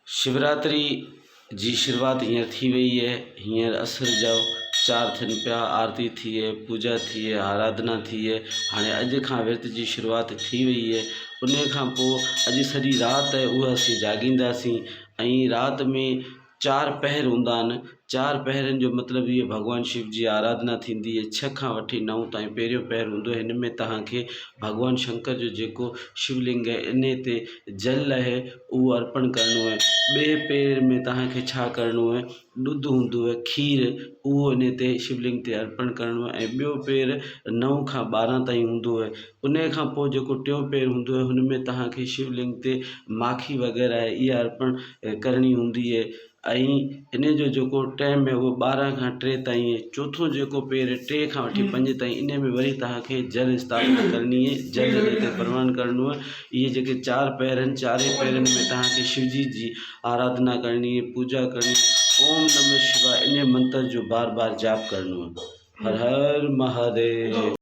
शिवरात्रि जी शुरुआत हींअर थी वई है। हींअर असर जो 4 थियनि पिया, आरती थिए, पूजा थिए, आराधना थिए। हाणे अॼु खां विर्त जी शुरुआत थी वई है। उन खां पोइ अॼु सॼी राति उहा असीं जाॻींदासीं ऐं राति में 4 पहर हूंदा आहिनि। 4 पहरनि जो मतिलबु इहो भॻवानु शिव जी आराधना थींदी है। 6 खां वठी 9 ताईं पहिरियों पहर हूंदो है। हिन में तव्हांखे भॻवानु शंकर जो जेको शिवलिंग आहे इन ते जल आहे उहो अर्पण करिणो आहे। ॿिए पेर में तव्हांखे छा करिणो आहे, ॾुध हूंदो आहे, खीर, उहो इन ते शिवलिंग ते अर्पण करिणो आहे। ऐं ॿियो पेर 9 खां 12 ताईं हूंदो आहे। उन खां पोइ जेको टियों पेर हूंदो आहे हुन में तव्हांखे शिवलिंग ते माखी वग़ैरह आहे इहा अर्पण करणी हूंदी आहे। ऐं इन जो जेको टाइम आहे उहो 12 खां 3 ताईं आहे। चोथों जेको पेर 3 खां वठी 5 ताईं इन में वरी तव्हांखे जल स्थापना करणी आहे, जल इन ते परवान करिणो आहे। इहे जेके 4 पहर आहिनि, 4 पहरनि में तव्हांखे शिवजी जी आराधना करणी है, पूजा करनी। ओम नमः शिवाय इन मंत्र जो बार बार जाप करनो है। हर हर महादेव।